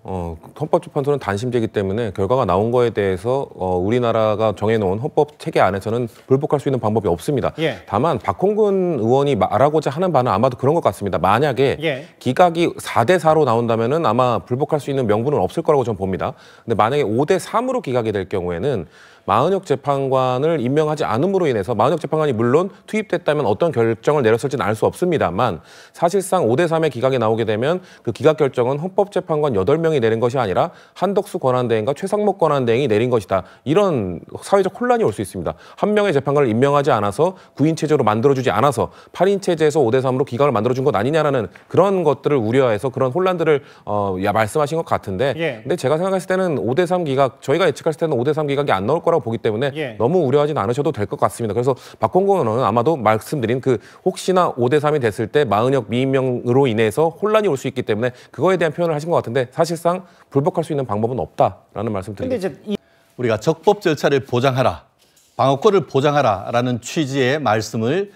헌법재판소는 단심제이기 때문에 결과가 나온 거에 대해서 우리나라가 정해놓은 헌법 체계 안에서는 불복할 수 있는 방법이 없습니다. 예. 다만 박홍근 의원이 말하고자 하는 바는 아마도 그런 것 같습니다. 만약에 기각이 4대4로 나온다면은 아마 불복할 수 있는 명분은 없을 거라고 저는 봅니다. 근데 만약에 5대3으로 기각이 될 경우에는 마은혁 재판관을 임명하지 않음으로 인해서 마은혁 재판관이 물론 투입됐다면 어떤 결정을 내렸을지는 알 수 없습니다만 사실상 5대3의 기각이 나오게 되면 그 기각 결정은 헌법재판관 8명이 내린 것이 아니라 한덕수 권한대행과 최상목 권한대행이 내린 것이다. 이런 사회적 혼란이 올 수 있습니다. 한 명의 재판관을 임명하지 않아서 9인 체제로 만들어주지 않아서 8인 체제에서 5대3으로 기각을 만들어준 것 아니냐라는 그런 것들을 우려해서 그런 혼란들을 말씀하신 것 같은데 근데 제가 생각했을 때는 5대3 기각, 저희가 예측했을 때는 5대3 기각이 안 나올 거라고 보기 때문에 너무 우려하진 않으셔도 될 것 같습니다. 그래서 박홍근 의원은 아마도 말씀드린 그 혹시나 5대3이 됐을 때 마은혁 미임명으로 인해서 혼란이 올 수 있기 때문에 그거에 대한 표현을 하신 것 같은데 사실상 불복할 수 있는 방법은 없다라는 말씀 드립니다. 우리가 적법 절차를 보장하라, 방어권을 보장하라라는 취지의 말씀을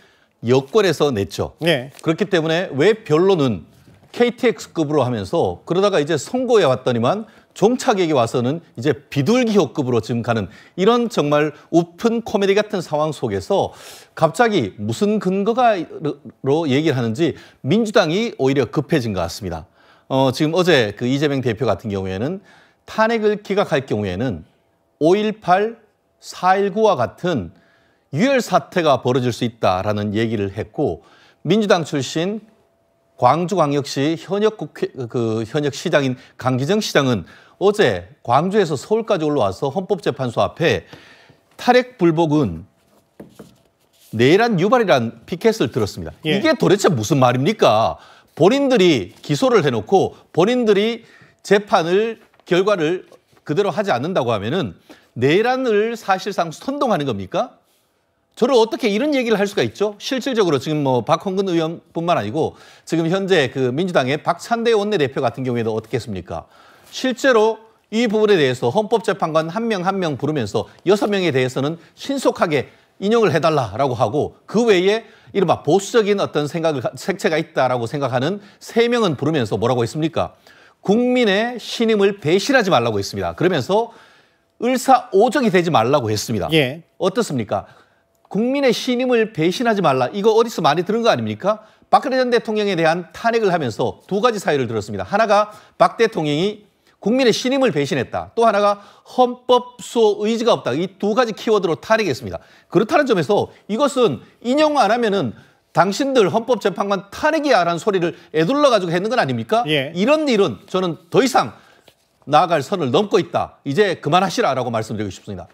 여권에서 냈죠. 그렇기 때문에 왜 변론은 KTX급으로 하면서 그러다가 이제 선고해 왔더니만 종착역에 와서는 이제 비둘기호급으로 지금 가는 이런 정말 오픈 코미디 같은 상황 속에서 갑자기 무슨 근거가로 얘기를 하는지 민주당이 오히려 급해진 것 같습니다. 지금 어제 그 이재명 대표 같은 경우에는 탄핵을 기각할 경우에는 5.18, 4.19와 같은 유혈 사태가 벌어질 수 있다라는 얘기를 했고 민주당 출신 광주광역시 현역 시장인 강기정 시장은 어제 광주에서 서울까지 올라와서 헌법재판소 앞에 탄핵 불복은 내란 유발이란 피켓을 들었습니다. 이게 도대체 무슨 말입니까? 본인들이 기소를 해놓고 본인들이 재판을 결과를 그대로 하지 않는다고 하면은 내란을 사실상 선동하는 겁니까? 저를 어떻게 이런 얘기를 할 수가 있죠? 실질적으로 지금 뭐 박홍근 의원뿐만 아니고 지금 현재 그 민주당의 박찬대 원내대표 같은 경우에도 어떻게 했습니까? 실제로 이 부분에 대해서 헌법재판관 한 명 한 명 부르면서 6명에 대해서는 신속하게 인용을 해달라라고 하고 그 외에 이른바 보수적인 어떤 색채가 있다라고 생각하는 3명은 부르면서 뭐라고 했습니까? 국민의 신임을 배신하지 말라고 했습니다. 그러면서 을사오적이 되지 말라고 했습니다. 어떻습니까? 국민의 신임을 배신하지 말라. 이거 어디서 많이 들은 거 아닙니까? 박근혜 전 대통령에 대한 탄핵을 하면서 2가지 사유를 들었습니다. 하나가 박 대통령이 국민의 신임을 배신했다. 또 하나가 헌법수호 의지가 없다. 이 2가지 키워드로 탄핵했습니다. 그렇다는 점에서 이것은 인용 안 하면은 당신들 헌법재판관 탄핵이야라는 소리를 애둘러가지고 했는 건 아닙니까? 이런 일은 저는 더 이상 나아갈 선을 넘고 있다. 이제 그만하시라라고 말씀드리고 싶습니다.